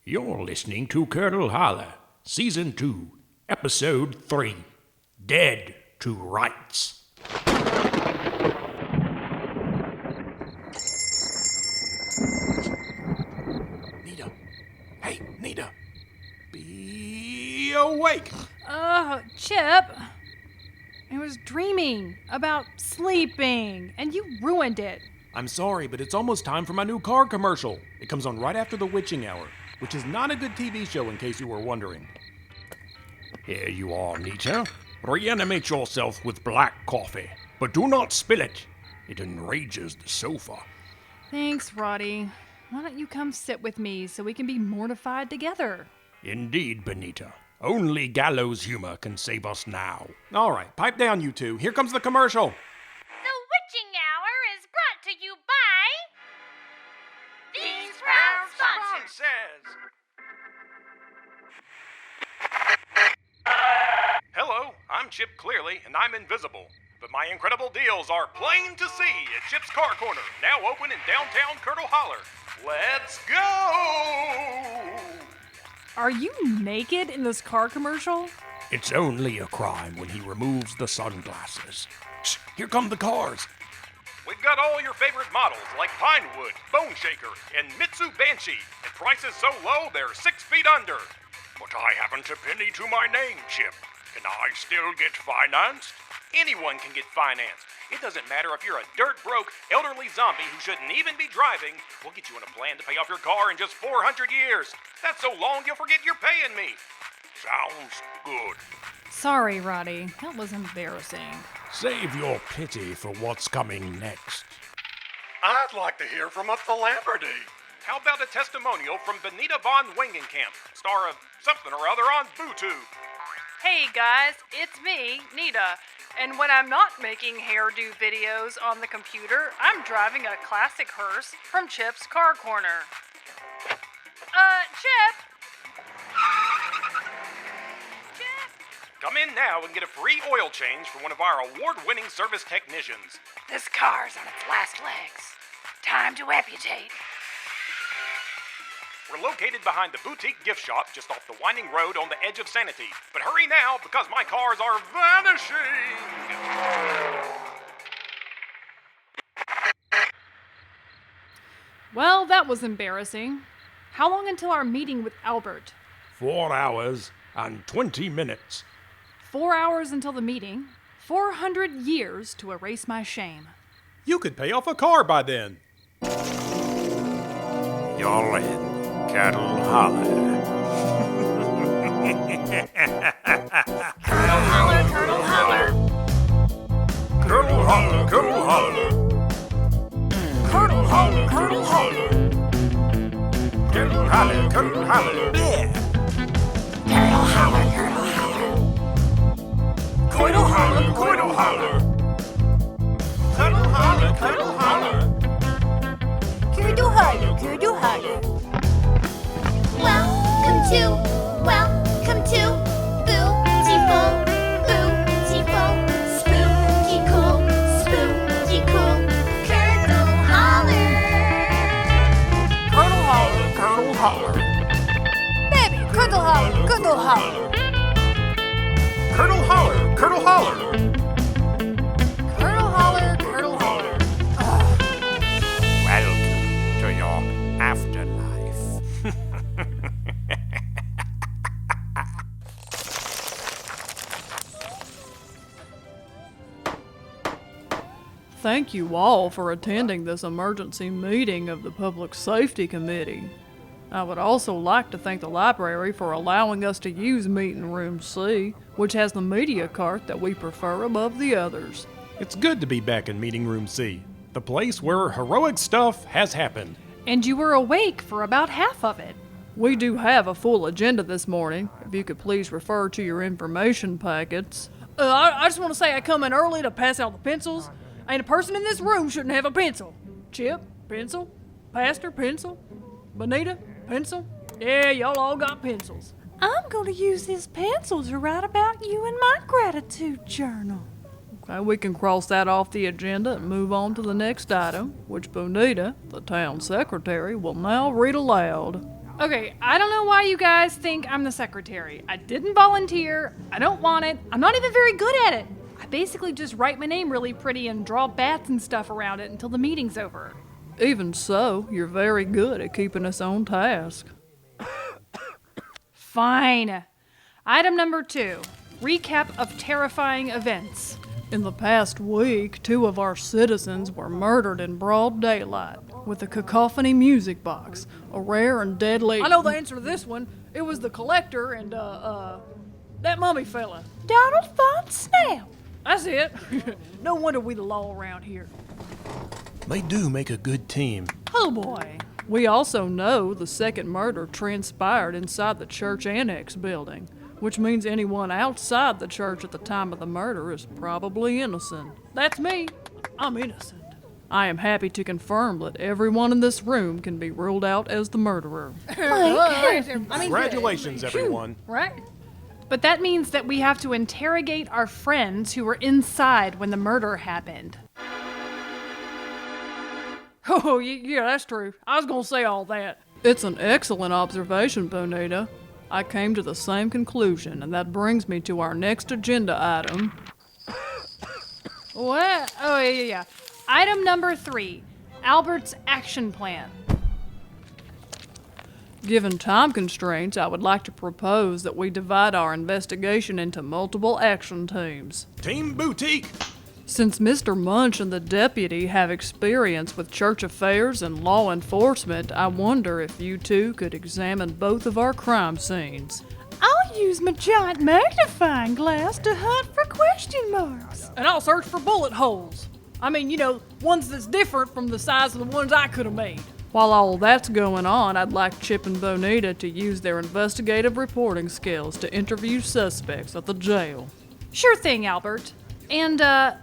You're listening to Curdle Holler, Season 2, Episode 3, Dead to Rights. Nita. Hey, Nita. Be awake. Chip. I was dreaming about sleeping, and you ruined it. I'm sorry, but it's almost time for my new car commercial. It comes on right after the witching hour, which is not a good TV show in case you were wondering. Here you are, Nita. Reanimate yourself with black coffee, but do not spill it. It enrages the sofa. Thanks, Roddy. Why don't you come sit with me so we can be mortified together? Indeed, Bonita. Only gallows humor can save us now. All right, pipe down, you two. Here comes the commercial. The Witching Hour is brought to you by these proud sponsors. Hello, I'm Chip Clearly, and I'm invisible. But my incredible deals are plain to see at Chip's Car Corner, now open in downtown Curdle Holler. Let's go! Are you naked in this car commercial? It's only a crime when he removes the sunglasses. Shh, here come the cars. We've got all your favorite models like Pinewood, Bone Shaker, and Mitsu Banshee, at prices so low they're 6 feet under. But I haven't a penny to my name, Chip. Can I still get financed? Anyone can get financed. It doesn't matter if you're a dirt-broke, elderly zombie who shouldn't even be driving. We'll get you on a plan to pay off your car in just 400 years. That's so long you'll forget you're paying me. Sounds good. Sorry, Roddy. That was embarrassing. Save your pity for what's coming next. I'd like to hear from a celebrity. How about a testimonial from Bonita von Wangencamp, star of something or other on BooTube? Hey guys, it's me, Nita, and when I'm not making hairdo videos on the computer, I'm driving a classic hearse from Chip's Car Corner. Chip? Chip? Come in now and get a free oil change from one of our award-winning service technicians. This car's on its last legs. Time to amputate. We're located behind the Boutique gift shop just off the winding road on the edge of sanity. But hurry now, because my cars are vanishing! Well, that was embarrassing. How long until our meeting with Albert? 4 hours and 20 minutes. 4 hours until the meeting. 400 years to erase my shame. You could pay off a car by then. You're in Curdle Holler. Curdle Holler, Curdle Holler. Curdle Holler, Curdle Holler. Curdle Holler, Curdle Holler. Curdle Holler, Curdle Holler. Curdle Holler, Curdle Holler. Curdle Holler, Curdle Holler. Curdle Holler, Curdle Holler. Curdle Holler, Curdle Holler. Welcome to Bootiful, spooky cool, Curdle Holler. Curdle Holler, Curdle Holler. Baby, Curdle Holler, Curdle Holler. Curdle Holler, Curdle Holler. Curdle Holler, Curdle Holler. Welcome to your afterlife. Thank you all for attending this emergency meeting of the Public Safety Committee. I would also like to thank the library for allowing us to use Meeting Room C, which has the media cart that we prefer above the others. It's good to be back in Meeting Room C, the place where heroic stuff has happened. And you were awake for about half of it. We do have a full agenda this morning, if you could please refer to your information packets. I just want to say I come in early to pass out the pencils. Ain't a person in this room shouldn't have a pencil. Chip, pencil. Pastor, pencil. Bonita, pencil. Yeah, y'all all got pencils. I'm going to use this pencil to write about you in my gratitude journal. Okay, we can cross that off the agenda and move on to the next item, which Bonita, the town secretary, will now read aloud. Okay, I don't know why you guys think I'm the secretary. I didn't volunteer. I don't want it. I'm not even very good at it. I basically just write my name really pretty and draw bats and stuff around it until the meeting's over. Even so, you're very good at keeping us on task. Fine. Item number 2. Recap of terrifying events. In the past week, 2 of our citizens were murdered in broad daylight with a Cacophony music box, a rare and deadly... I know the answer to this one. It was the collector and, that mummy fella. Donald Von Snap. That's it. No wonder we the law around here. They do make a good team. Oh boy. We also know the second murder transpired inside the church annex building, which means anyone outside the church at the time of the murder is probably innocent. That's me. I'm innocent. I am happy to confirm that everyone in this room can be ruled out as the murderer. Congratulations, everyone. Right? But that means that we have to interrogate our friends who were inside when the murder happened. Oh, yeah, that's true. I was gonna say all that. It's an excellent observation, Bonita. I came to the same conclusion, and that brings me to our next agenda item. What? Oh, yeah. Item number 3. Albert's action plan. Given time constraints, I would like to propose that we divide our investigation into multiple action teams. Team Bootique. Since Mr. Munch and the deputy have experience with church affairs and law enforcement, I wonder if you two could examine both of our crime scenes. I'll use my giant magnifying glass to hunt for question marks. And I'll search for bullet holes. I mean, ones that's different from the size of the ones I could have made. While all that's going on, I'd like Chip and Bonita to use their investigative reporting skills to interview suspects at the jail. Sure thing, Albert. And,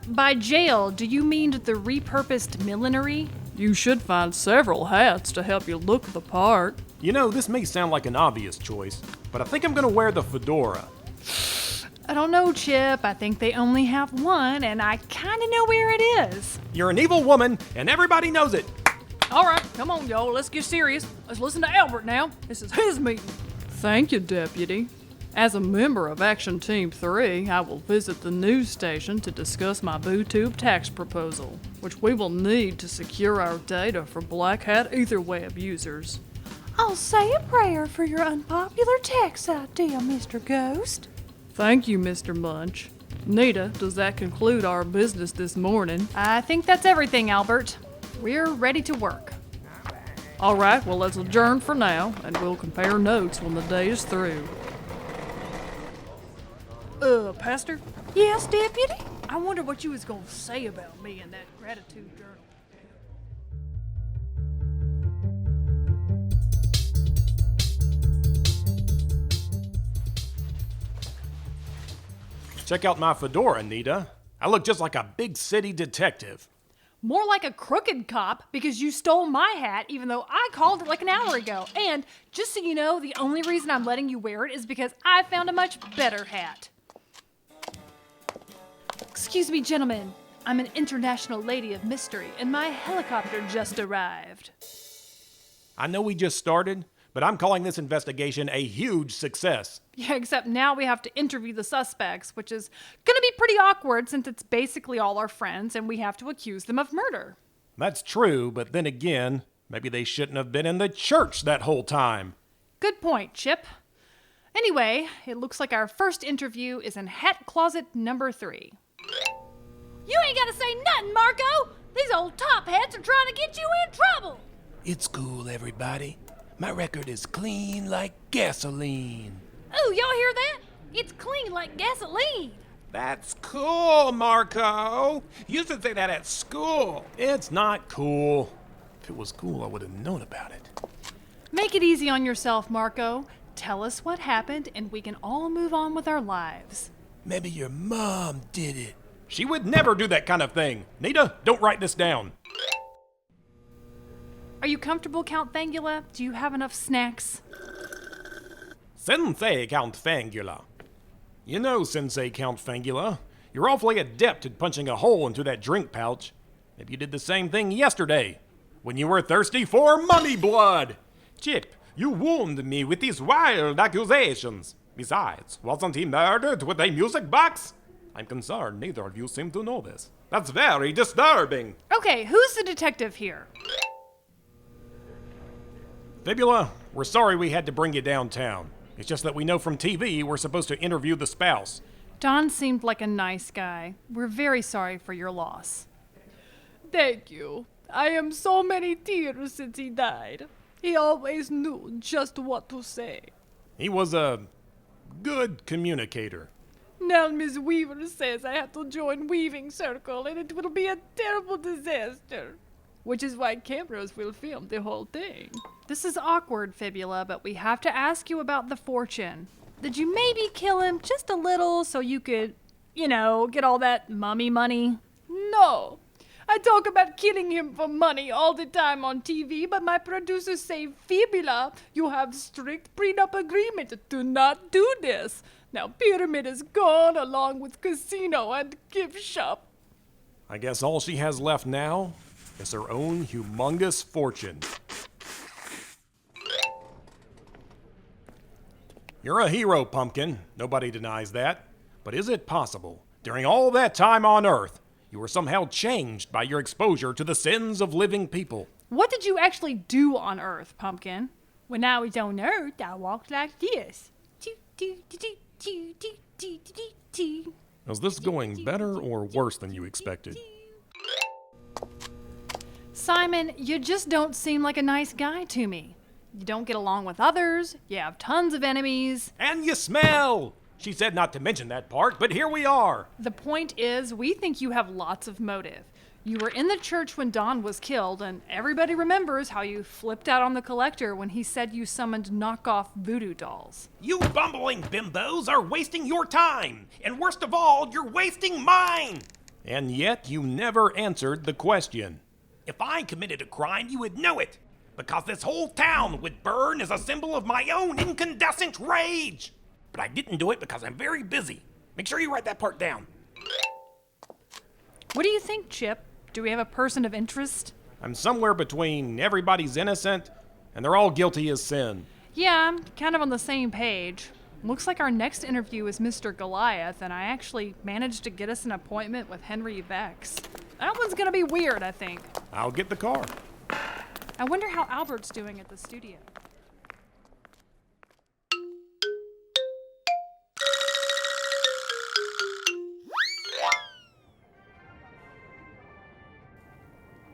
by jail, do you mean the repurposed millinery? You should find several hats to help you look the part. This may sound like an obvious choice, but I think I'm gonna wear the fedora. I don't know, Chip. I think they only have one, and I kinda know where it is. You're an evil woman, and everybody knows it. All right, come on, y'all. Let's get serious. Let's listen to Albert now. This is his meeting. Thank you, Deputy. As a member of Action Team 3, I will visit the news station to discuss my BooTube tax proposal, which we will need to secure our data for Black Hat Etherweb users. I'll say a prayer for your unpopular tax idea, Mr. Ghost. Thank you, Mr. Munch. Nita, does that conclude our business this morning? I think that's everything, Albert. We're ready to work. All right, well, let's adjourn for now, and we'll compare notes when the day is through. Pastor? Yes, Deputy? I wonder what you was gonna say about me in that gratitude journal. Check out my fedora, Nita. I look just like a big city detective. More like a crooked cop because you stole my hat even though I called it like an hour ago. And just so you know, the only reason I'm letting you wear it is because I found a much better hat. Excuse me, gentlemen. I'm an international lady of mystery, and my helicopter just arrived. I know we just started, but I'm calling this investigation a huge success. Yeah, except now we have to interview the suspects, which is gonna be pretty awkward since it's basically all our friends and we have to accuse them of murder. That's true, but then again, maybe they shouldn't have been in the church that whole time. Good point, Chip. Anyway, it looks like our first interview is in hat closet number 3. You ain't gotta say nothing, Marco! These old top hats are trying to get you in trouble! It's cool, everybody. My record is clean like gasoline. Ooh, y'all hear that? It's clean like gasoline. That's cool, Marco. You used to say that at school. It's not cool. If it was cool, I would have known about it. Make it easy on yourself, Marco. Tell us what happened and we can all move on with our lives. Maybe your mom did it. She would never do that kind of thing. Nita, don't write this down. Are you comfortable, Count Fangula? Do you have enough snacks? Sensei Count Fangula. You know, Sensei Count Fangula, you're awfully adept at punching a hole into that drink pouch. Maybe you did the same thing yesterday, when you were thirsty for mummy blood. Chip, You wound me with these wild accusations. Besides, wasn't he murdered with a music box? I'm concerned neither of you seem to know this. That's very disturbing. Okay, who's the detective here? Fibula, we're sorry we had to bring you downtown. It's just that we know from TV we're supposed to interview the spouse. Don seemed like a nice guy. We're very sorry for your loss. Thank you. I am so many tears since he died. He always knew just what to say. He was a good communicator. Now Miss Weaver says I have to join Weaving Circle and it will be a terrible disaster. Which is why cameras will film the whole thing. This is awkward, Fibula, but we have to ask you about the fortune. Did you maybe kill him just a little so you could, get all that mummy money? No. I talk about killing him for money all the time on TV, but my producers say, Fibula, you have strict prenup agreement to not do this. Now Pyramid is gone along with casino and gift shop. I guess all she has left now is her own humongous fortune. You're a hero, Pumpkin. Nobody denies that. But is it possible, during all that time on Earth, you were somehow changed by your exposure to the sins of living people? What did you actually do on Earth, Pumpkin? When I was on Earth, I walked like this. Is this going better or worse than you expected? Simon, you just don't seem like a nice guy to me. You don't get along with others, you have tons of enemies. And you smell! She said not to mention that part, but here we are. The point is, we think you have lots of motive. You were in the church when Don was killed, and everybody remembers how you flipped out on the collector when he said you summoned knockoff voodoo dolls. You bumbling bimbos are wasting your time! And worst of all, you're wasting mine! And yet you never answered the question. If I committed a crime, you would know it, because this whole town would burn as a symbol of my own incandescent rage. But I didn't do it because I'm very busy. Make sure you write that part down. What do you think, Chip? Do we have a person of interest? I'm somewhere between everybody's innocent and they're all guilty as sin. Yeah, I'm kind of on the same page. Looks like our next interview is Mr. Goliath, and I actually managed to get us an appointment with Henry Vex. That one's gonna be weird, I think. I'll get the car. I wonder how Albert's doing at the studio.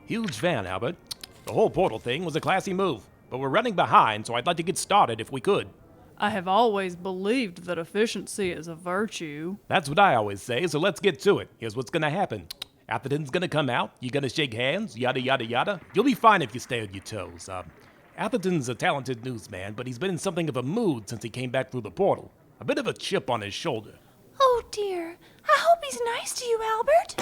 Huge fan, Albert. The whole portal thing was a classy move, but we're running behind, so I'd like to get started if we could. I have always believed that efficiency is a virtue. That's what I always say, so let's get to it. Here's what's gonna happen. Atherton's gonna come out, you're gonna shake hands, yada yada yada. You'll be fine if you stay on your toes. Atherton's a talented newsman, but he's been in something of a mood since he came back through the portal. A bit of a chip on his shoulder. Oh dear. I hope he's nice to you, Albert.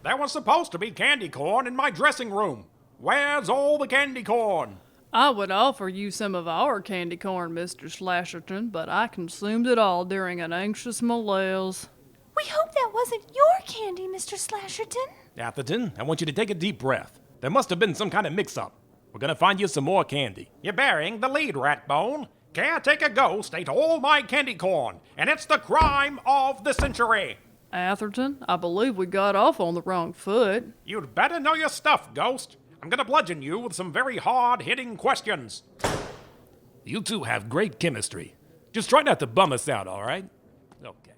There was supposed to be candy corn in my dressing room. Where's all the candy corn? I would offer you some of our candy corn, Mr. Slasherton, but I consumed it all during an anxious malaise. We hope that wasn't your candy, Mr. Slasherton. Atherton, I want you to take a deep breath. There must have been some kind of mix-up. We're gonna find you some more candy. You're burying the lead, Ratbone. Caretaker Ghost ate all my candy corn, and it's the crime of the century. Atherton, I believe we got off on the wrong foot. You'd better know your stuff, Ghost. I'm gonna bludgeon you with some very hard-hitting questions. You two have great chemistry. Just try not to bum us out, all right? Okay.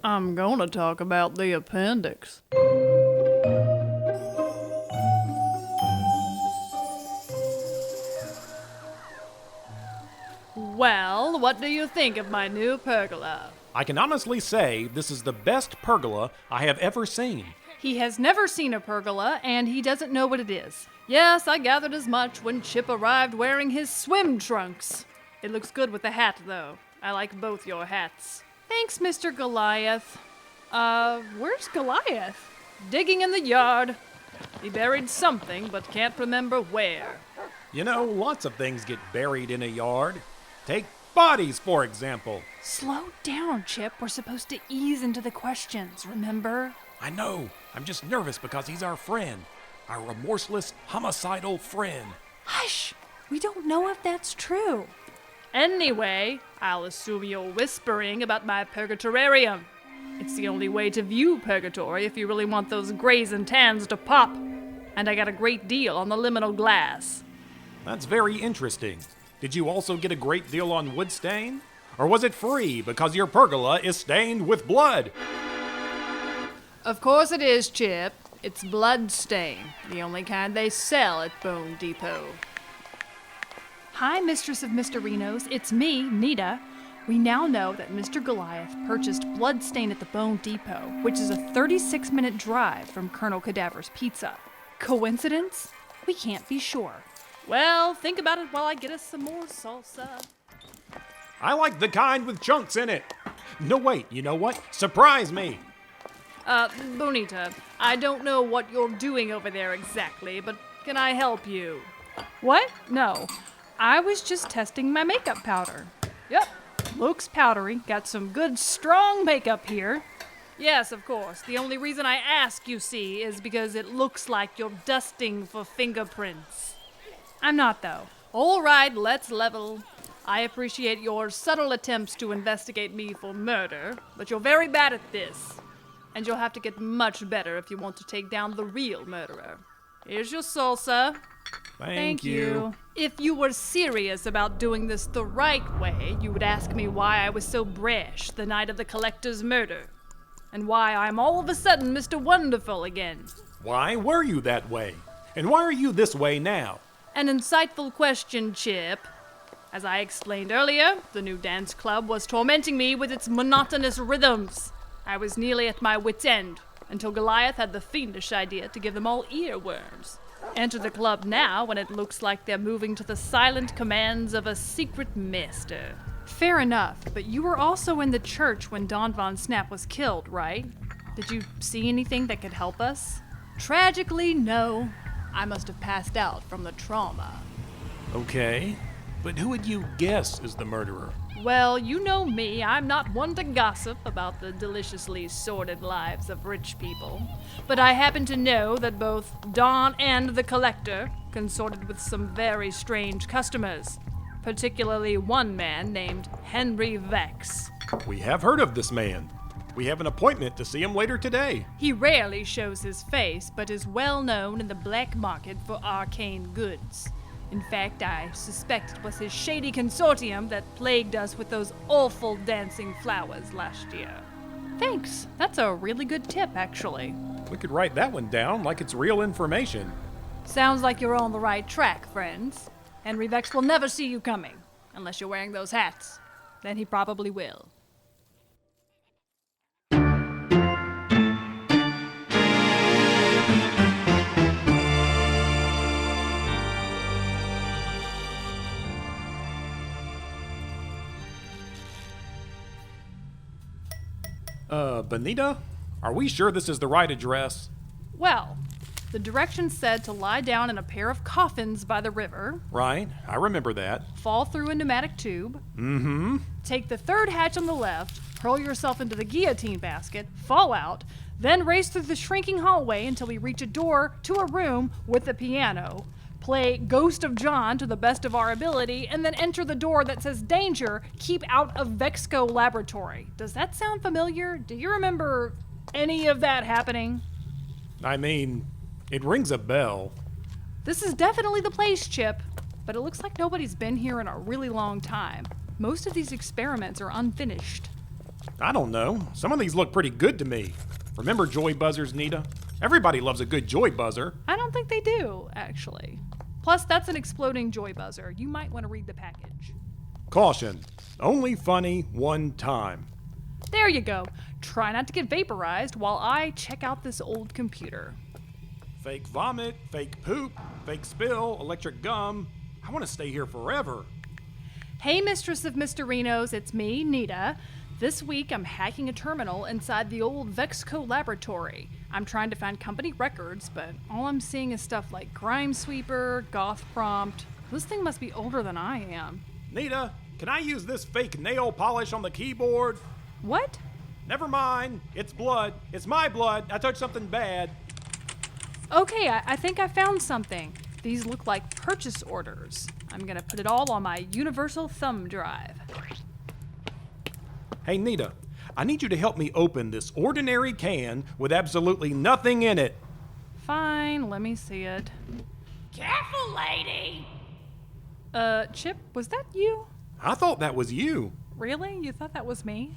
I'm gonna talk about the appendix. Well, what do you think of my new pergola? I can honestly say this is the best pergola I have ever seen. He has never seen a pergola, and he doesn't know what it is. Yes, I gathered as much when Chip arrived wearing his swim trunks. It looks good with the hat, though. I like both your hats. Thanks, Mr. Goliath. Where's Goliath? Digging in the yard. He buried something, but can't remember where. You know, lots of things get buried in a yard. Take bodies, for example. Slow down, Chip. We're supposed to ease into the questions, remember? I know. I'm just nervous because he's our friend. Our remorseless, homicidal friend. Hush! We don't know if that's true. Anyway, I'll assume you're whispering about my purgatorium. It's the only way to view purgatory if you really want those grays and tans to pop. And I got a great deal on the liminal glass. That's very interesting. Did you also get a great deal on wood stain? Or was it free because your pergola is stained with blood? Of course it is, Chip. It's blood stain, the only kind they sell at Bone Depot. Hi, Mistress of Mysterinos. It's me, Nita. We now know that Mr. Goliath purchased Bloodstain at the Bone Depot, which is a 36-minute drive from Colonel Cadaver's Pizza. Coincidence? We can't be sure. Well, think about it while I get us some more salsa. I like the kind with chunks in it. No, wait, you know what? Surprise me. Bonita, I don't know what you're doing over there exactly, but can I help you? What? No. I was just testing my makeup powder. Yep. Looks powdery. Got some good, strong makeup here. Yes, of course. The only reason I ask, you see, is because it looks like you're dusting for fingerprints. I'm not, though. All right, let's level. I appreciate your subtle attempts to investigate me for murder, but you're very bad at this. And you'll have to get much better if you want to take down the real murderer. Here's your salsa. Thank you. If you were serious about doing this the right way, you would ask me why I was so brash the night of the collector's murder. And why I'm all of a sudden Mr. Wonderful again. Why were you that way? And why are you this way now? An insightful question, Chip. As I explained earlier, the new dance club was tormenting me with its monotonous rhythms. I was nearly at my wit's end, until Goliath had the fiendish idea to give them all earworms. Enter the club now when it looks like they're moving to the silent commands of a secret master. Fair enough, but you were also in the church when Don Von Snap was killed, right? Did you see anything that could help us? Tragically, no. I must have passed out from the trauma. Okay, but who would you guess is the murderer? Well, you know me, I'm not one to gossip about the deliciously sordid lives of rich people. But I happen to know that both Don and the Collector consorted with some very strange customers, particularly one man named Henry Vex. We have heard of this man. We have an appointment to see him later today. He rarely shows his face, but is well known in the black market for arcane goods. In fact, I suspect it was his shady consortium that plagued us with those awful dancing flowers last year. Thanks. That's a really good tip, actually. We could write that one down like it's real information. Sounds like you're on the right track, friends. Henry Vex will never see you coming, unless you're wearing those hats. Then he probably will. Bonita? Are we sure this is the right address? Well, the directions said to lie down in a pair of coffins by the river. Right, I remember that. Fall through a pneumatic tube. Mm-hmm. Take the third hatch on the left, hurl yourself into the guillotine basket, fall out, then race through the shrinking hallway until we reach a door to a room with a piano. Play Ghost of John to the best of our ability, and then enter the door that says danger, keep out of Vexco Laboratory. Does that sound familiar? Do you remember any of that happening? I mean, it rings a bell. This is definitely the place, Chip, but it looks like nobody's been here in a really long time. Most of these experiments are unfinished. I don't know. Some of these look pretty good to me. Remember joy buzzers, Nita? Everybody loves a good joy buzzer. I don't think they do, actually. Plus, that's an exploding joy buzzer. You might want to read the package. Caution. Only funny one time. There you go. Try not to get vaporized while I check out this old computer. Fake vomit, fake poop, fake spill, electric gum. I want to stay here forever. Hey, Mistress of Mysterinos, it's me, Nita. This week, I'm hacking a terminal inside the old Vexco Laboratory. I'm trying to find company records, but all I'm seeing is stuff like Crime Sweeper, Goth Prompt. This thing must be older than I am. Nita, can I use this fake nail polish on the keyboard? What? Never mind. It's blood. It's my blood. I touched something bad. Okay, I think I found something. These look like purchase orders. I'm gonna put it all on my universal thumb drive. Hey, Nita, I need you to help me open this ordinary can with absolutely nothing in it. Fine, let me see it. Careful, lady. Chip, was that you? I thought that was you. Really? You thought that was me?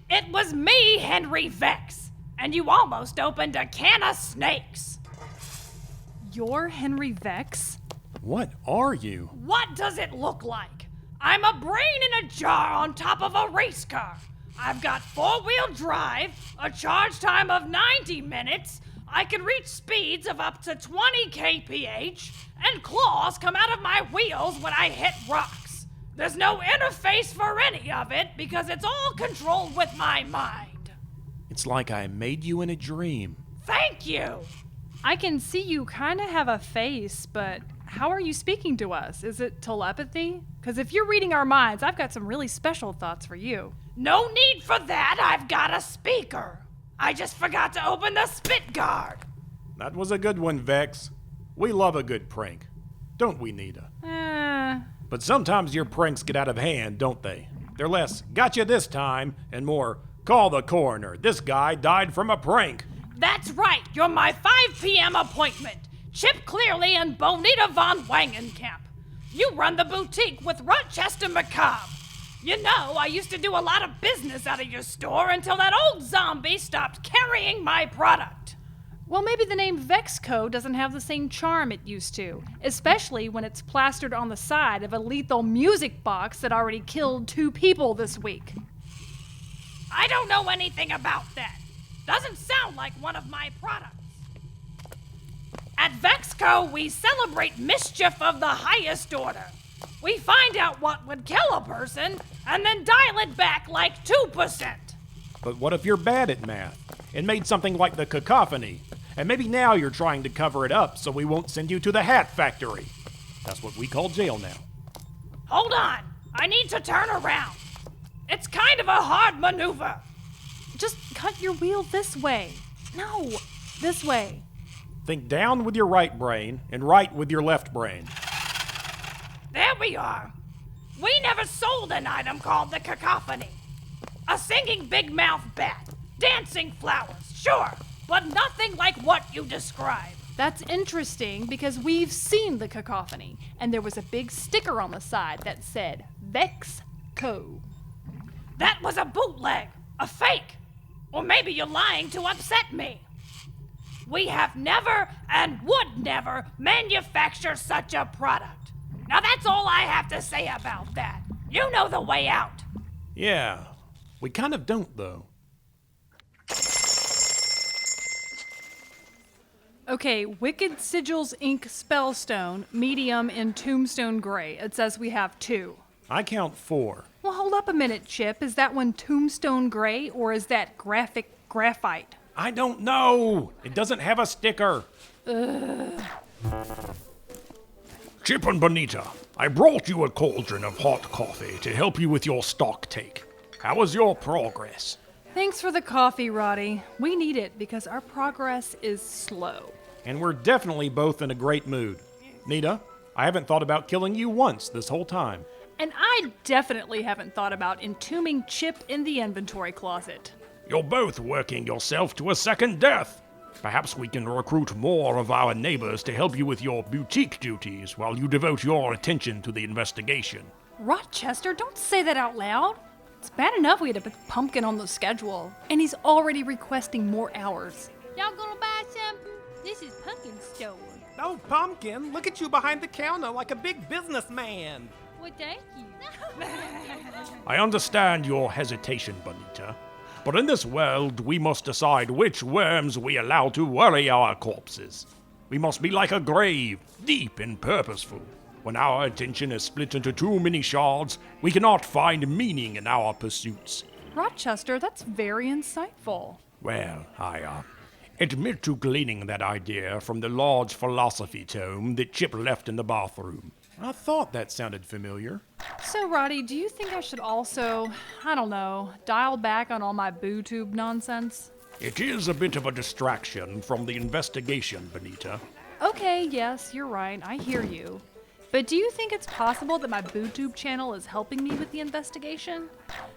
It was me, Henry Vex, and you almost opened a can of snakes. You're Henry Vex? What are you? What does it look like? I'm a brain in a jar on top of a race car. I've got four-wheel drive, a charge time of 90 minutes, I can reach speeds of up to 20 kph, and claws come out of my wheels when I hit rocks. There's no interface for any of it because it's all controlled with my mind. It's like I made you in a dream. Thank you. I can see you kind of have a face, but how are you speaking to us? Is it telepathy? Because if you're reading our minds, I've got some really special thoughts for you. No need for that, I've got a speaker. I just forgot to open the spit guard. That was a good one, Vex. We love a good prank. Don't we, Nita? But sometimes your pranks get out of hand, don't they? They're less, gotcha this time, and more, call the coroner. This guy died from a prank. That's right, you're my 5 p.m. appointment. Chip Clearly and Bonita von Wangencamp. You run the boutique with Rochester Macabre. You know, I used to do a lot of business out of your store until that old zombie stopped carrying my product. Well, maybe the name Vexco doesn't have the same charm it used to, especially when it's plastered on the side of a lethal music box that already killed 2 people this week. I don't know anything about that. Doesn't sound like one of my products. At Vexco, we celebrate mischief of the highest order. We find out what would kill a person and then dial it back like 2%. But what if you're bad at math and made something like the Cacophony? And maybe now you're trying to cover it up so we won't send you to the hat factory. That's what we call jail now. Hold on, I need to turn around. It's kind of a hard maneuver. Just cut your wheel this way. No, this way. Think down with your right brain and right with your left brain. There we are. We never sold an item called the Cacophony. A singing big mouth bat, dancing flowers, sure, but nothing like what you describe. That's interesting because we've seen the Cacophony, and there was a big sticker on the side that said Vexco. That was a bootleg, a fake. Or maybe you're lying to upset me. We have never and would never manufacture such a product. Now that's all I have to say about that. You know the way out. Yeah, we kind of don't, though. Okay, Wicked Sigils Ink Spellstone, medium in Tombstone Gray. It says we have 2. I count 4. Well, hold up a minute, Chip. Is that one Tombstone Gray or is that graphic graphite? I don't know. It doesn't have a sticker. Chip and Bonita, I brought you a cauldron of hot coffee to help you with your stock take. How was your progress? Thanks for the coffee, Roddy. We need it because our progress is slow. And we're definitely both in a great mood. Nita, I haven't thought about killing you once this whole time. And I definitely haven't thought about entombing Chip in the inventory closet. You're both working yourself to a second death. Perhaps we can recruit more of our neighbors to help you with your boutique duties while you devote your attention to the investigation. Rochester, don't say that out loud. It's bad enough we had to put Pumpkin on the schedule, and he's already requesting more hours. Y'all gonna buy something? This is Pumpkin's store. Oh, Pumpkin, look at you behind the counter like a big businessman. Well, thank you. I understand your hesitation, Bonita, but in this world we must decide which worms we allow to worry our corpses. We must be like a grave, deep and purposeful. When our attention is split into too many shards, we cannot find meaning in our pursuits. Rochester, that's very insightful. Well, I admit to gleaning that idea from the large philosophy tome that Chip left in the bathroom. I thought that sounded familiar. So, Roddy, do you think I should also, I don't know, dial back on all my BooTube nonsense? It is a bit of a distraction from the investigation, Bonita. Okay, yes, you're right. I hear you. But do you think it's possible that my BooTube channel is helping me with the investigation?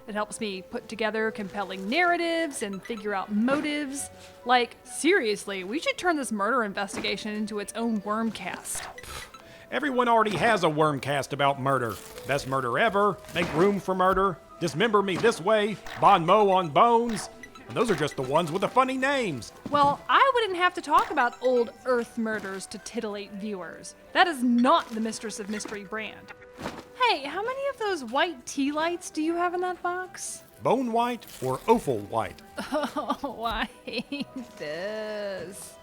It helps me put together compelling narratives and figure out motives. Like, seriously, we should turn this murder investigation into its own wormcast. Everyone already has a wormcast about murder. Best murder ever, make room for murder, dismember me this way, Bon Mo on bones. And those are just the ones with the funny names. Well, I wouldn't have to talk about old Earth murders to titillate viewers. That is not the Mistress of Mystery brand. Hey, how many of those white tea lights do you have in that box? Bone white or offal white? Oh, I hate this.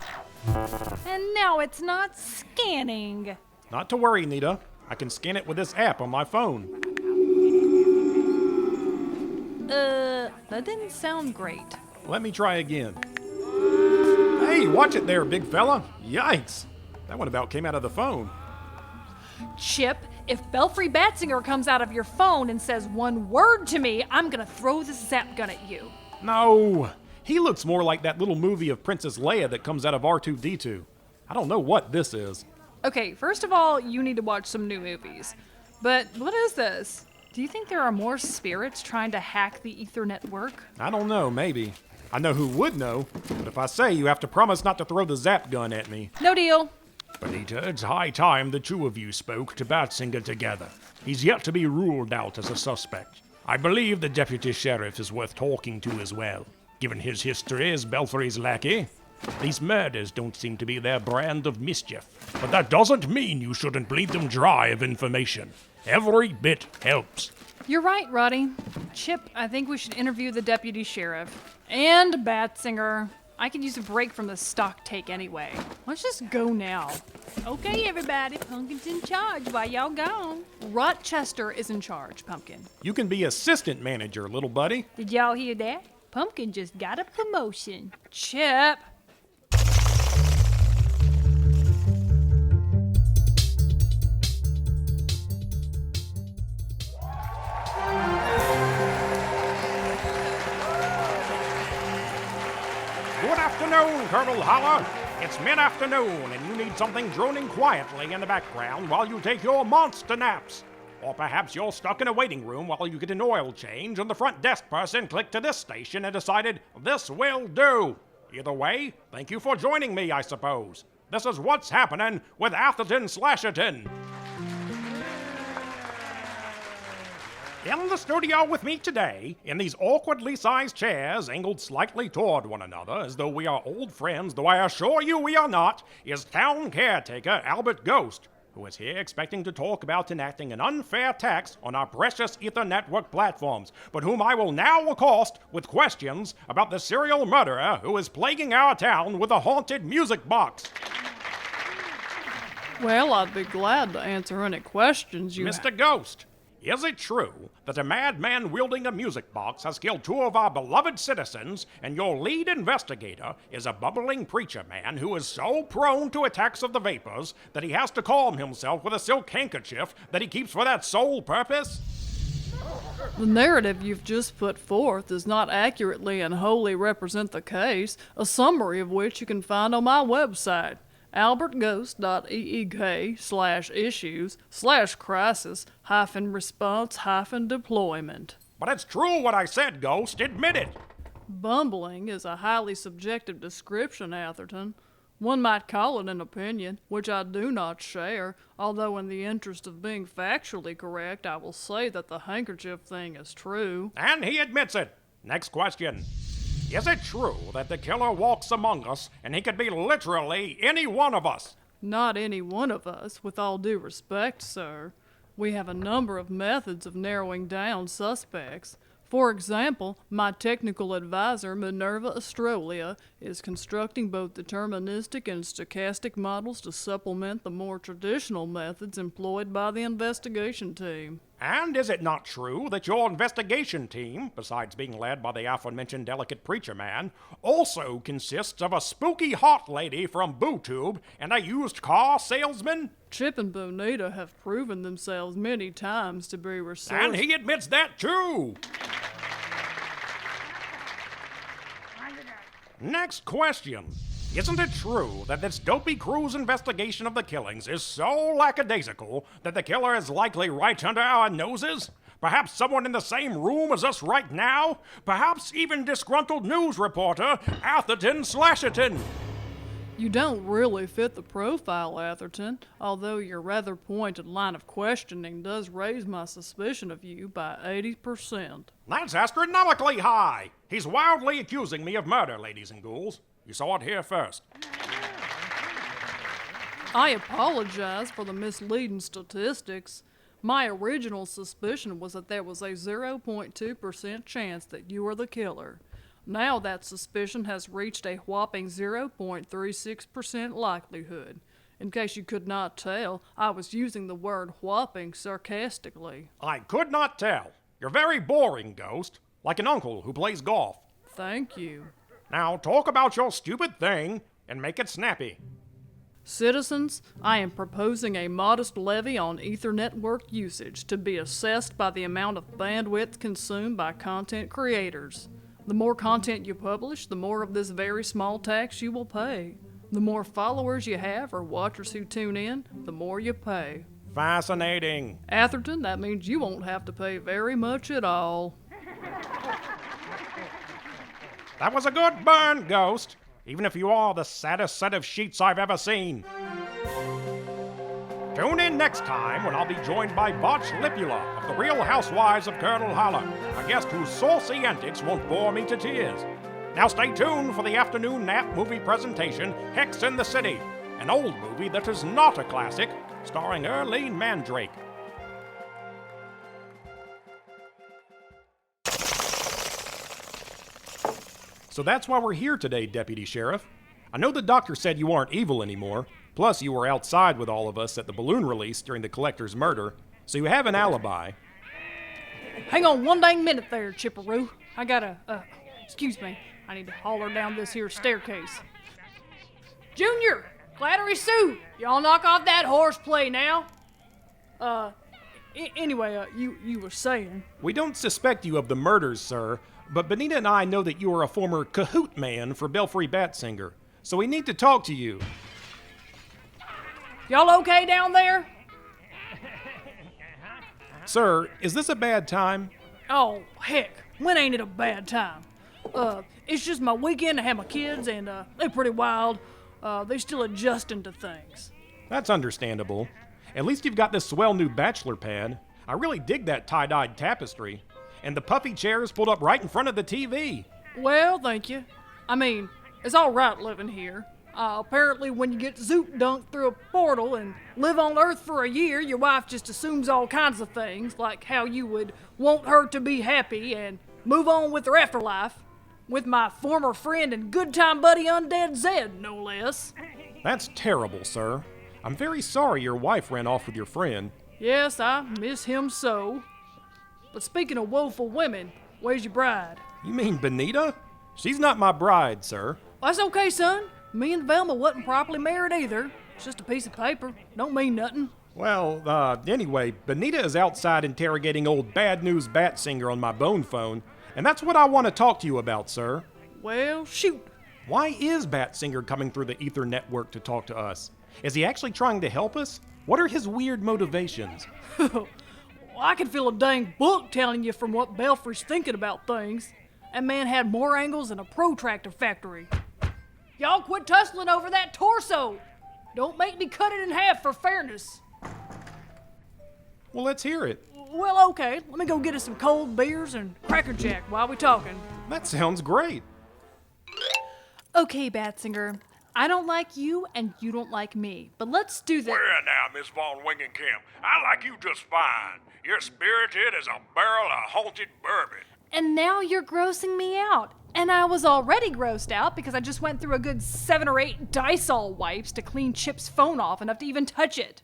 And now it's not scanning. Not to worry, Nita. I can scan it with this app on my phone. That didn't sound great. Let me try again. Hey, watch it there, big fella. Yikes. That one about came out of the phone. Chip, if Belfry Batsinger comes out of your phone and says one word to me, I'm gonna throw this zap gun at you. No. He looks more like that little movie of Princess Leia that comes out of R2-D2. I don't know what this is. Okay, first of all, you need to watch some new movies. But what is this? Do you think there are more spirits trying to hack the ether network? I don't know, maybe. I know who would know, but if I say, you have to promise not to throw the zap gun at me. No deal. Bonita, it's high time the two of you spoke to Batsinger together. He's yet to be ruled out as a suspect. I believe the deputy sheriff is worth talking to as well, given his history as Belfry's lackey. These murders don't seem to be their brand of mischief, but that doesn't mean you shouldn't bleed them dry of information. Every bit helps. You're right, Roddy. Chip, I think we should interview the deputy sheriff. And Batsinger. I could use a break from the stock take anyway. Let's just go now. Okay, everybody, Pumpkin's in charge while y'all gone. Rochester is in charge, Pumpkin. You can be assistant manager, little buddy. Did y'all hear that? Pumpkin just got a promotion. Chip! Good afternoon, Curdle Holler. It's mid-afternoon, and you need something droning quietly in the background while you take your monster naps. Or perhaps you're stuck in a waiting room while you get an oil change, and the front desk person clicked to this station and decided, this will do. Either way, thank you for joining me, I suppose. This is What's Happening with Atherton Slasherton. In the studio with me today, in these awkwardly sized chairs angled slightly toward one another as though we are old friends, though I assure you we are not, is town caretaker Albert Ghost, who is here expecting to talk about enacting an unfair tax on our precious Ether Network platforms, but whom I will now accost with questions about the serial murderer who is plaguing our town with a haunted music box. Well, I'd be glad to answer any questions you Mr. Ghost, is it true that a madman wielding a music box has killed two of our beloved citizens, and your lead investigator is a bubbling preacher man who is so prone to attacks of the vapors that he has to calm himself with a silk handkerchief that he keeps for that sole purpose? The narrative you've just put forth does not accurately and wholly represent the case, a summary of which you can find on my website, albertghost.eek/issues/crisis-response-deployment. But it's true what I said, Ghost. Admit it. Bumbling is a highly subjective description, Atherton. One might call it an opinion, which I do not share, although in the interest of being factually correct, I will say that the handkerchief thing is true. And he admits it. Next question. Is it true that the killer walks among us, and he could be literally any one of us? Not any one of us, with all due respect, sir. We have a number of methods of narrowing down suspects. For example, my technical advisor, Minerva Astrolia, is constructing both deterministic and stochastic models to supplement the more traditional methods employed by the investigation team. And is it not true that your investigation team, besides being led by the aforementioned delicate preacher man, also consists of a spooky hot lady from BooTube and a used car salesman? Chip and Bonita have proven themselves many times to be resourceful. And he admits that too! Next question. Isn't it true that this dopey crew's investigation of the killings is so lackadaisical that the killer is likely right under our noses? Perhaps someone in the same room as us right now? Perhaps even disgruntled news reporter Atherton Slasherton? You don't really fit the profile, Atherton, although your rather pointed line of questioning does raise my suspicion of you by 80%. That's astronomically high. He's wildly accusing me of murder, ladies and ghouls. You saw it here first. I apologize for the misleading statistics. My original suspicion was that there was a 0.2% chance that you were the killer. Now that suspicion has reached a whopping 0.36% likelihood. In case you could not tell, I was using the word whopping sarcastically. I could not tell. You're very boring, Ghost. Like an uncle who plays golf. Thank you. Now talk about your stupid thing and make it snappy. Citizens, I am proposing a modest levy on Ether network usage to be assessed by the amount of bandwidth consumed by content creators. The more content you publish, the more of this very small tax you will pay. The more followers you have or watchers who tune in, the more you pay. Fascinating. Atherton, that means you won't have to pay very much at all. That was a good burn, Ghost, even if you are the saddest set of sheets I've ever seen. Tune in next time when I'll be joined by Botch Lipula of the Real Housewives of Curdle Holler, a guest whose saucy antics won't bore me to tears. Now stay tuned for the afternoon nap movie presentation, Hex in the City, an old movie that is not a classic, starring Erlene Mandrake. So that's why we're here today, Deputy Sheriff. I know the doctor said you aren't evil anymore, plus you were outside with all of us at the balloon release during the collector's murder, so you have an alibi. Hang on one dang minute there, Chipperoo. I gotta, excuse me, I need to holler down this here staircase. Junior, Clattery Sue, y'all knock off that horseplay now. Anyway, you were saying. We don't suspect you of the murders, sir, but Bonita and I know that you are a former cahoot man for Belfry Batsinger, so we need to talk to you. Y'all okay down there? Sir, is this a bad time? Oh, heck, when ain't it a bad time? It's just my weekend to have my kids, and they're pretty wild. They're still adjusting to things. That's understandable. At least you've got this swell new bachelor pad. I really dig that tie-dyed tapestry. And the puffy chairs pulled up right in front of the TV. Well, thank you. I mean, it's all right living here. Apparently, when you get zoot dunked through a portal and live on Earth for a year, your wife just assumes all kinds of things, like how you would want her to be happy and move on with her afterlife. With my former friend and good time buddy Undead Zed, no less. That's terrible, sir. I'm very sorry your wife ran off with your friend. Yes, I miss him so. But speaking of woeful women, where's your bride? You mean Bonita? She's not my bride, sir. That's okay, son. Me and Velma wasn't properly married either. It's just a piece of paper. Don't mean nothing. Well, anyway, Bonita is outside interrogating old Bad News Batsinger on my bone phone, and that's what I want to talk to you about, sir. Well, shoot. Why is Batsinger coming through the Ether network to talk to us? Is he actually trying to help us? What are his weird motivations? Well, I can feel a dang book telling you from what Belfry's thinking about things. That man had more angles than a protractor factory. Y'all quit tussling over that torso. Don't make me cut it in half for fairness. Well, let's hear it. Well, okay. Let me go get us some cold beers and Cracker Jack while we talking. That sounds great. Okay, Batsinger. I don't like you, and you don't like me. But let's do this. Well, now, Miss Von Wangencamp, I like you just fine. You're spirited as a barrel of haunted bourbon. And now you're grossing me out. And I was already grossed out because I just went through a good 7 or 8 Lysol wipes to clean Chip's phone off enough to even touch it.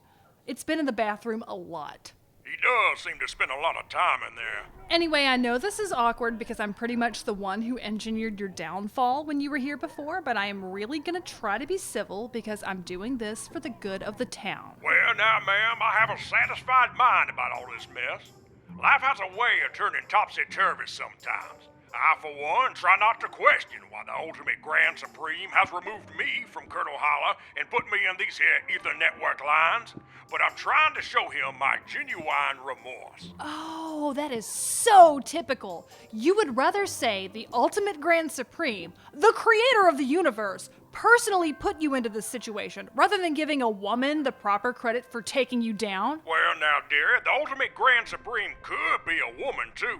It's been in the bathroom a lot. He does seem to spend a lot of time in there. Anyway, I know this is awkward because I'm pretty much the one who engineered your downfall when you were here before, but I am really gonna try to be civil because I'm doing this for the good of the town. Well, now, ma'am, I have a satisfied mind about all this mess. Life has a way of turning topsy-turvy sometimes. I, for one, try not to question why the Ultimate Grand Supreme has removed me from Curdle Holler and put me in these here ether network lines, but I'm trying to show him my genuine remorse. Oh, that is so typical. You would rather say the Ultimate Grand Supreme, the creator of the universe, personally put you into this situation, rather than giving a woman the proper credit for taking you down? Well, now, dearie, the Ultimate Grand Supreme could be a woman, too.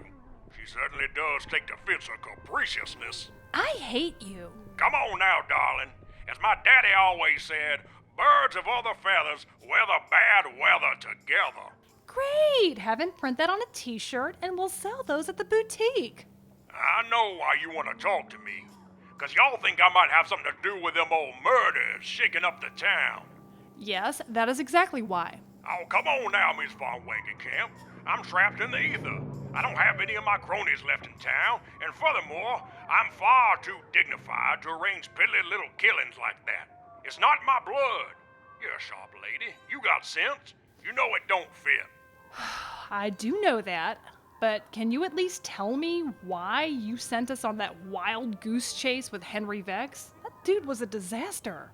She certainly does take offense of capriciousness. I hate you. Come on now, darling. As my daddy always said, birds of other feathers weather bad weather together. Great! Have him print that on a t-shirt and we'll sell those at the boutique. I know why you want to talk to me. Because y'all think I might have something to do with them old murders shaking up the town. Yes, that is exactly why. Oh, come on now, Miss Von Wangencamp. I'm trapped in the ether. I don't have any of my cronies left in town, and furthermore, I'm far too dignified to arrange piddly little killings like that. It's not my blood. You're a sharp lady. You got sense. You know it don't fit. I do know that, but can you at least tell me why you sent us on that wild goose chase with Henry Vex? That dude was a disaster.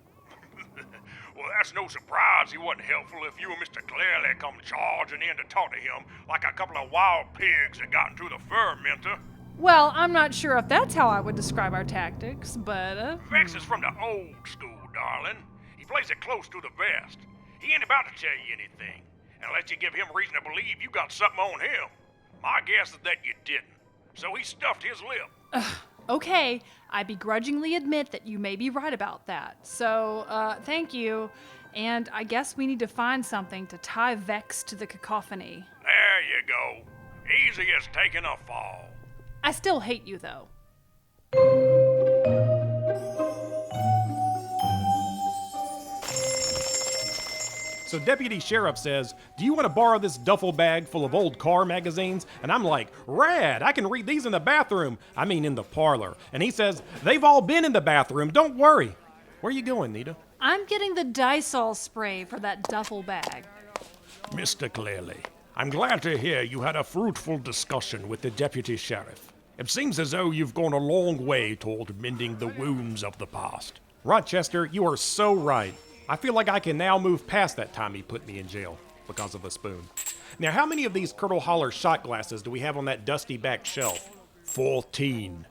Well, that's no surprise he wasn't helpful if you and Mr. Clearly come charging in to talk to him like a couple of wild pigs that got into the fermenter. Well, I'm not sure if that's how I would describe our tactics, but, Vex is from the old school, darling. He plays it close to the vest. He ain't about to tell you anything, unless you give him reason to believe you got something on him. My guess is that you didn't, so he stuffed his lip. Okay, I begrudgingly admit that you may be right about that. So, thank you. And I guess we need to find something to tie Vex to the cacophony. There you go. Easy as taking a fall. I still hate you, though. So Deputy Sheriff says, "Do you want to borrow this duffel bag full of old car magazines?" And I'm like, "Rad, I can read these in the bathroom. I mean in the parlor." And he says, "They've all been in the bathroom, don't worry." Where are you going, Nita? I'm getting the Dysol spray for that duffel bag. Mr. Clearly, I'm glad to hear you had a fruitful discussion with the Deputy Sheriff. It seems as though you've gone a long way toward mending the wounds of the past. Rochester, you are so right. I feel like I can now move past that time he put me in jail because of a spoon. Now, how many of these Curdle Holler shot glasses do we have on that dusty back shelf? 14.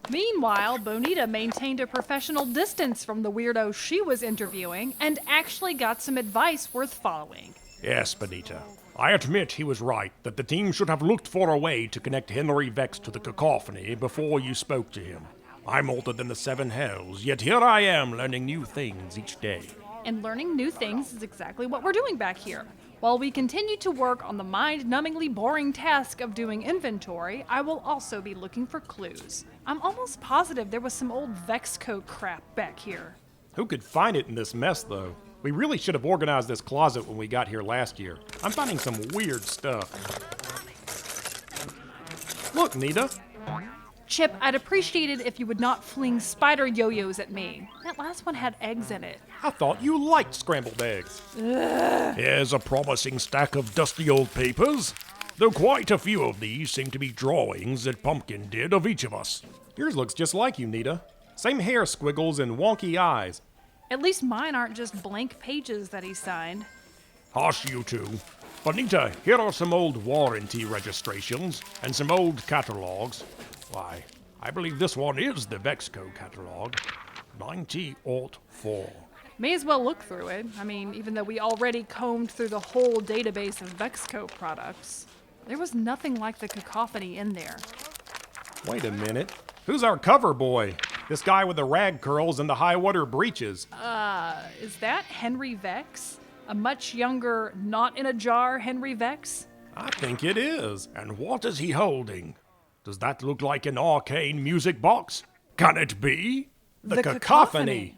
Meanwhile, Bonita maintained a professional distance from the weirdo she was interviewing and actually got some advice worth following. Yes, Bonita. I admit he was right, that the team should have looked for a way to connect Henry Vex to the cacophony before you spoke to him. I'm older than the seven hells, yet here I am learning new things each day. And learning new things is exactly what we're doing back here. While we continue to work on the mind-numbingly boring task of doing inventory, I will also be looking for clues. I'm almost positive there was some old Vexco crap back here. Who could find it in this mess, though? We really should have organized this closet when we got here last year. I'm finding some weird stuff. Look, Nita. Chip, I'd appreciate it if you would not fling spider yo-yos at me. That last one had eggs in it. I thought you liked scrambled eggs. Here's a promising stack of dusty old papers. Though quite a few of these seem to be drawings that Pumpkin did of each of us. Yours looks just like you, Nita. Same hair squiggles and wonky eyes. At least mine aren't just blank pages that he signed. Hush, you two. Bonita, here are some old warranty registrations and some old catalogs. Why, I believe this one is the Vexco catalog. 9004. May as well look through it. I mean, even though we already combed through the whole database of Vexco products, there was nothing like the cacophony in there. Wait a minute. Who's our cover boy? This guy with the rag curls and the high-water breeches. Is that Henry Vex? A much younger, not-in-a-jar Henry Vex? I think it is. And what is he holding? Does that look like an arcane music box? Can it be? The cacophony.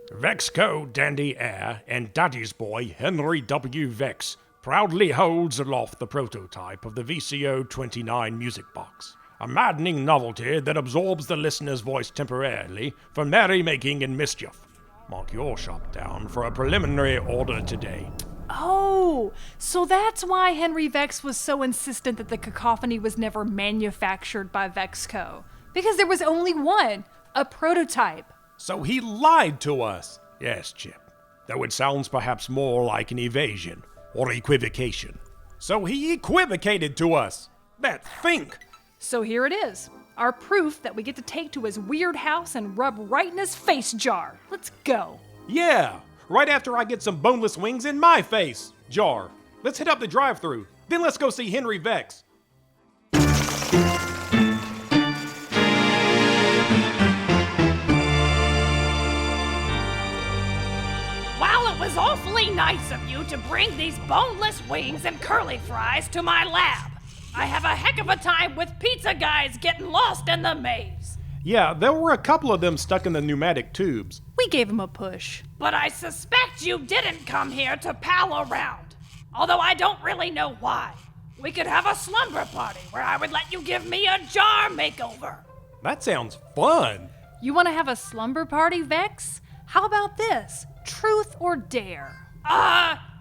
Vexco Dandy Air and Daddy's boy Henry W. Vex proudly holds aloft the prototype of the VCO-29 music box. A maddening novelty that absorbs the listener's voice temporarily for merrymaking and mischief. Mark your shop down for a preliminary order today. Oh, so that's why Henry Vex was so insistent that the Cacophony was never manufactured by Vexco. Because there was only one, a prototype. So he lied to us. Yes, Chip. Though it sounds perhaps more like an evasion or equivocation. So he equivocated to us. That think. So here it is. Our proof that we get to take to his weird house and rub right in his face jar. Let's go. Yeah, right after I get some boneless wings in my face jar. Let's hit up the drive-thru. Then let's go see Henry Vex. Well, it was awfully nice of you to bring these boneless wings and curly fries to my lab. I have a heck of a time with pizza guys getting lost in the maze. Yeah, there were a couple of them stuck in the pneumatic tubes. We gave him a push. But I suspect you didn't come here to pal around. Although I don't really know why. We could have a slumber party where I would let you give me a jar makeover. That sounds fun. You want to have a slumber party, Vex? How about this? Truth or dare?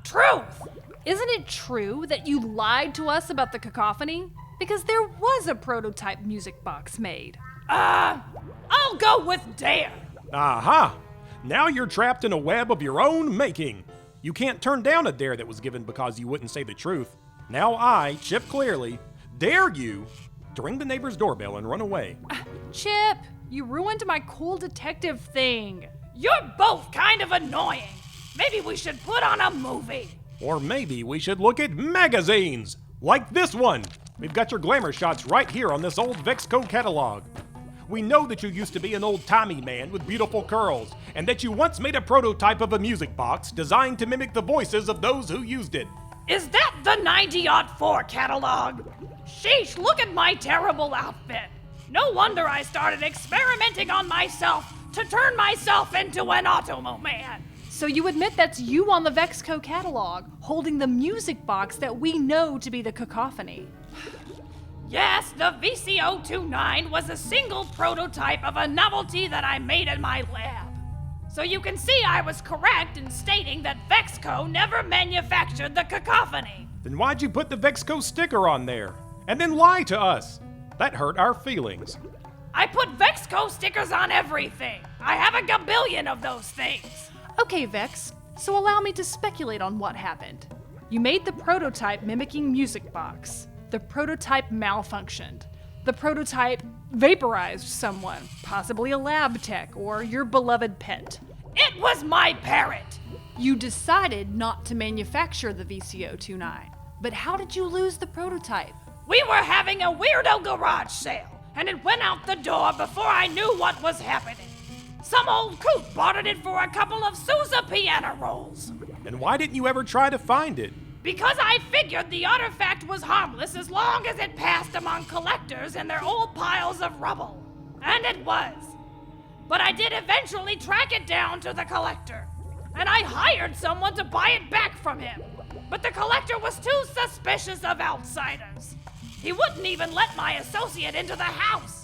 Truth. Isn't it true that you lied to us about the Cacophony? Because there was a prototype music box made. I'll go with dare. Aha! Now you're trapped in a web of your own making. You can't turn down a dare that was given because you wouldn't say the truth. Now I, Chip Clearly, dare you to ring the neighbor's doorbell and run away. Chip, you ruined my cool detective thing. You're both kind of annoying. Maybe we should put on a movie. Or maybe we should look at magazines, like this one. We've got your glamour shots right here on this old Vexco catalog. We know that you used to be an old-timey man with beautiful curls, and that you once made a prototype of a music box designed to mimic the voices of those who used it. Is that the 90-04 catalog? Sheesh, look at my terrible outfit. No wonder I started experimenting on myself to turn myself into an Automo man. So you admit that's you on the Vexco catalog, holding the music box that we know to be the Cacophony. Yes, the VCO29 was a single prototype of a novelty that I made in my lab. So you can see I was correct in stating that Vexco never manufactured the Cacophony. Then why'd you put the Vexco sticker on there? And then lie to us? That hurt our feelings. I put Vexco stickers on everything. I have a gabillion of those things. Okay, Vex, so allow me to speculate on what happened. You made the prototype mimicking music box. The prototype malfunctioned. The prototype vaporized someone, possibly a lab tech or your beloved pet. It was my parrot. You decided not to manufacture the VCO29, but how did you lose the prototype? We were having a weirdo garage sale, and it went out the door before I knew what was happening. Some old coot bartered it for a couple of Sousa piano rolls. And why didn't you ever try to find it? Because I figured the artifact was harmless as long as it passed among collectors in their old piles of rubble. And it was. But I did eventually track it down to the collector. And I hired someone to buy it back from him. But the collector was too suspicious of outsiders. He wouldn't even let my associate into the house.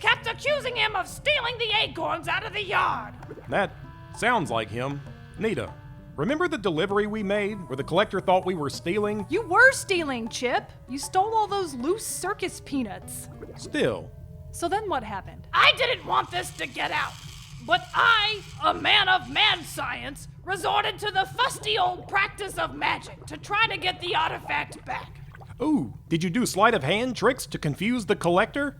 Kept accusing him of stealing the acorns out of the yard. That sounds like him. Nita, remember the delivery we made where the collector thought we were stealing? You were stealing, Chip. You stole all those loose circus peanuts. Still. So then what happened? I didn't want this to get out. But I, a man of mad science, resorted to the fusty old practice of magic to try to get the artifact back. Ooh, did you do sleight of hand tricks to confuse the collector?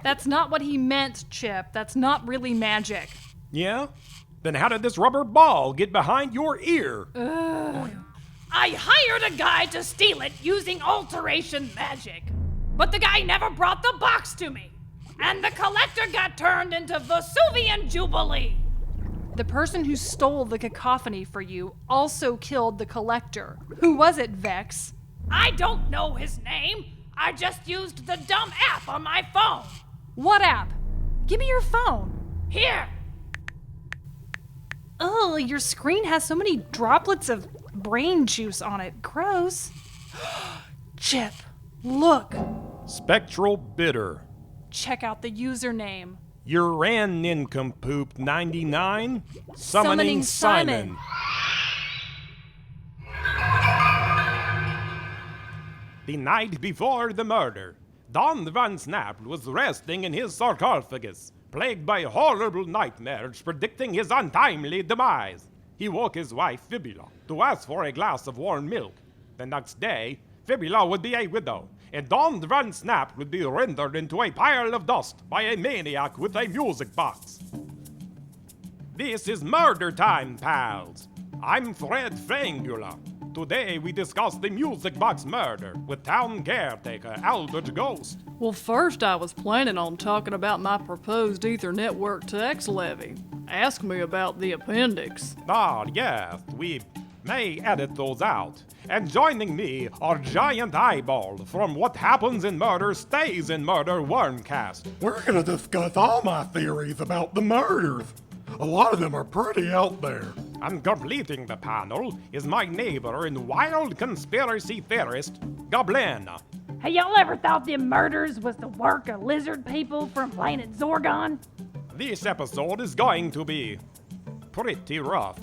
That's not what he meant, Chip. That's not really magic. Yeah? Then how did this rubber ball get behind your ear? I hired a guy to steal it using alteration magic. But the guy never brought the box to me. And the collector got turned into Vesuvian Jubilee. The person who stole the Cacophony for you also killed the collector. Who was it, Vex? I don't know his name. I just used the dumb app on my phone. What app? Give me your phone. Here. Ugh, your screen has so many droplets of brain juice on it. Gross. Chip, look. Spectral Bitter. Check out the username. Uran Nincompoop 99. Summoning Simon. The night before the murder, Don Van Snap was resting in his sarcophagus, plagued by horrible nightmares predicting his untimely demise. He woke his wife, Fibula, to ask for a glass of warm milk. The next day, Fibula would be a widow, and Don Van Snap would be rendered into a pile of dust by a maniac with a music box. This is murder time, pals. I'm Fred Frangula. Today we discuss the music box murder with town caretaker Albert Ghost. Well, first I was planning on talking about my proposed Ether Network tax levy. Ask me about the appendix. Ah, yes, we may edit those out. And joining me are Giant Eyeball from What Happens in Murder Stays in Murder Wormcast. We're gonna discuss all my theories about the murders. A lot of them are pretty out there. And completing the panel is my neighbor and wild conspiracy theorist, Goblin. Hey, y'all ever thought them murders was the work of lizard people from planet Zorgon? This episode is going to be pretty rough.